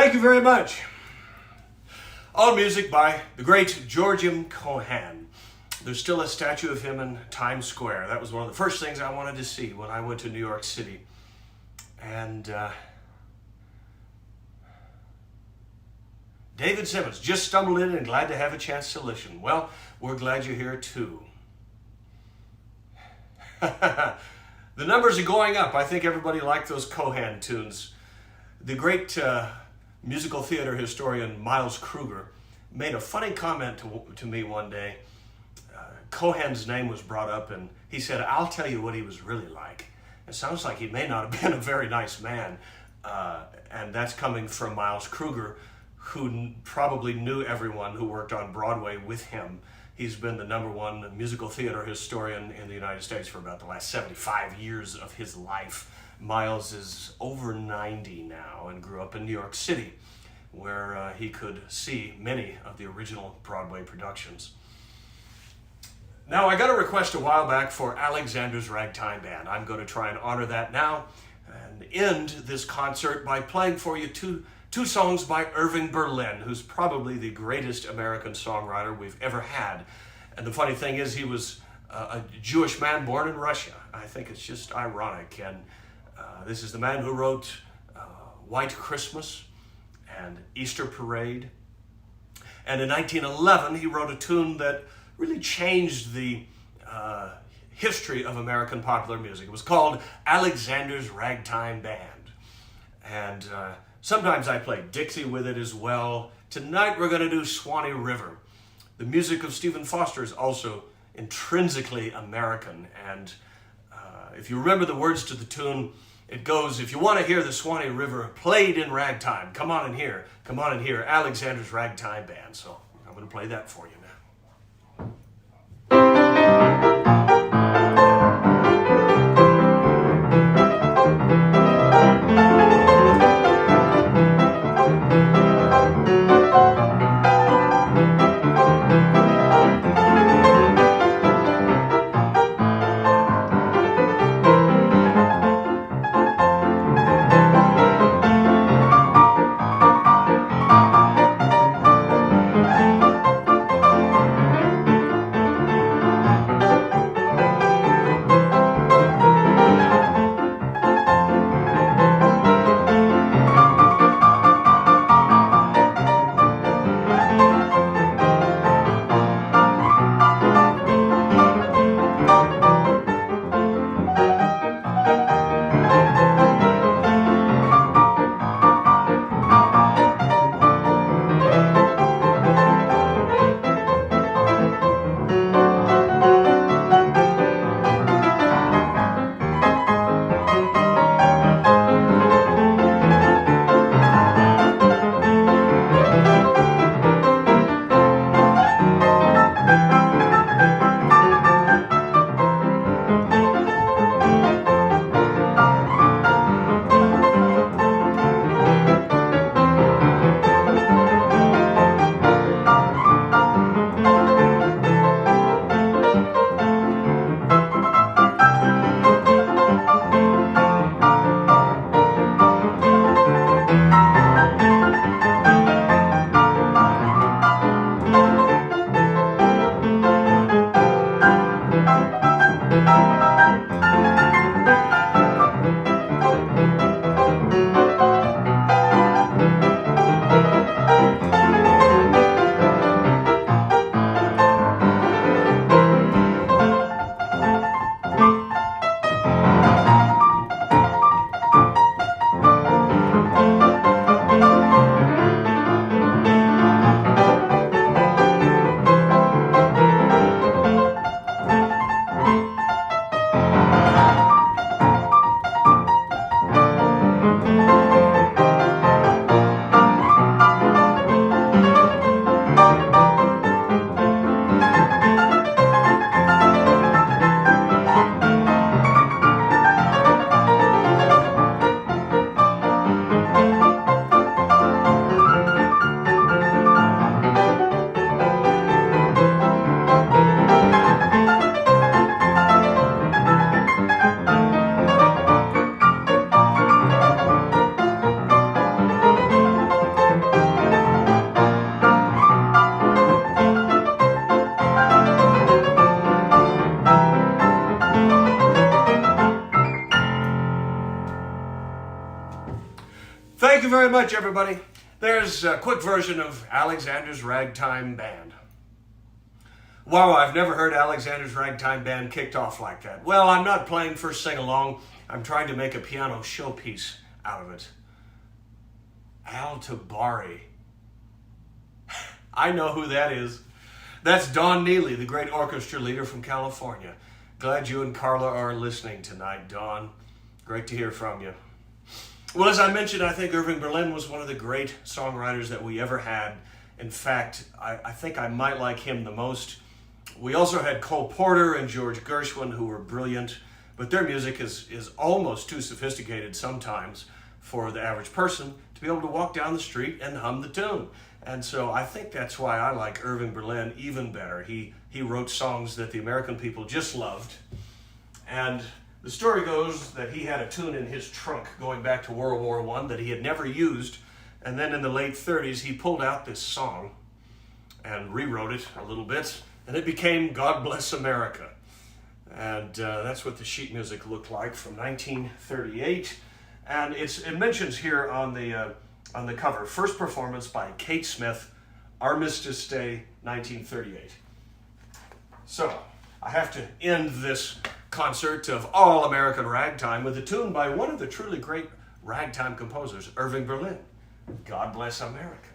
Thank you very much. All music by the great George M. Cohan. There's still a statue of him in Times Square. That was one of the first things I wanted to see when I went to New York City. And David Simmons just stumbled in and glad to have a chance to listen. Well, we're glad you're here too. The numbers are going up. I think everybody liked those Cohan tunes. The great musical theater historian Miles Kruger made a funny comment to me one day. Cohan's name was brought up and he said, "I'll tell you what he was really like." It sounds like he may not have been a very nice man. And that's coming from Miles Kruger, who probably knew everyone who worked on Broadway with him. He's been the #1 musical theater historian in the United States for about the last 75 years of his life. Miles is over 90 now and grew up in New York City, where he could see many of the original Broadway productions. Now, I got a request a while back for Alexander's Ragtime Band. I'm going to try and honor that now and end this concert by playing for you two songs by Irving Berlin, who's probably the greatest American songwriter we've ever had. And the funny thing is, he was a Jewish man born in Russia. I think it's just ironic. And this is the man who wrote White Christmas and Easter Parade. And in 1911, he wrote a tune that really changed the history of American popular music. It was called Alexander's Ragtime Band. And sometimes I play Dixie with it as well. Tonight we're going to do Swanee River. The music of Stephen Foster is also intrinsically American. And if you remember the words to the tune, it goes, "If you want to hear the Swanee River played in ragtime, come on and hear Alexander's Ragtime Band." So I'm going to play that for you now. Thank you very much, everybody. There's a quick version of Alexander's Ragtime Band. Wow, I've never heard Alexander's Ragtime Band kicked off like that. Well, I'm not playing for sing-along. I'm trying to make a piano showpiece out of it. Al Tabari. I know who that is. That's Don Neely, the great orchestra leader from California. Glad you and Carla are listening tonight, Don. Great to hear from you. Well, as I mentioned, I think Irving Berlin was one of the great songwriters that we ever had. In fact, I think I might like him the most. We also had Cole Porter and George Gershwin, who were brilliant, but their music is almost too sophisticated sometimes for the average person to be able to walk down the street and hum the tune. And so I think that's why I like Irving Berlin even better. He wrote songs that the American people just loved. And the story goes that he had a tune in his trunk going back to World War I that he had never used. And then in the late 30s, he pulled out this song and rewrote it a little bit. And it became God Bless America. And that's what the sheet music looked like from 1938. And it mentions here on the cover, first performance by Kate Smith, Armistice Day, 1938. So I have to end this concert of all American ragtime with a tune by one of the truly great ragtime composers, Irving Berlin. God Bless America.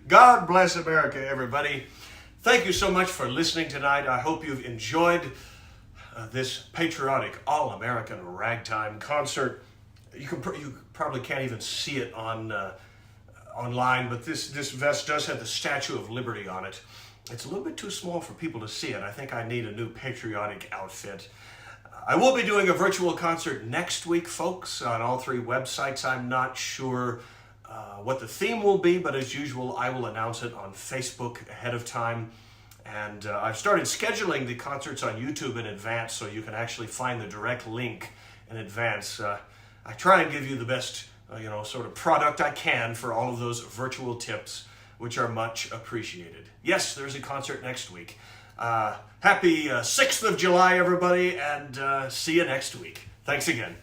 God bless America, everybody. Thank you so much for listening tonight. I hope you've enjoyed this patriotic all-American ragtime concert. You probably can't even see it on online, but this vest does have the Statue of Liberty on it. It's a little bit too small for people to see it. I think I need a new patriotic outfit. I will be doing a virtual concert next week, folks, on all three websites. I'm not sure what the theme will be, but as usual, I will announce it on Facebook ahead of time. And I've started scheduling the concerts on YouTube in advance, so you can actually find the direct link in advance. I try and give you the best, sort of product I can for all of those virtual tips, which are much appreciated. Yes, there's a concert next week. Happy 6th of July, everybody, and see you next week. Thanks again.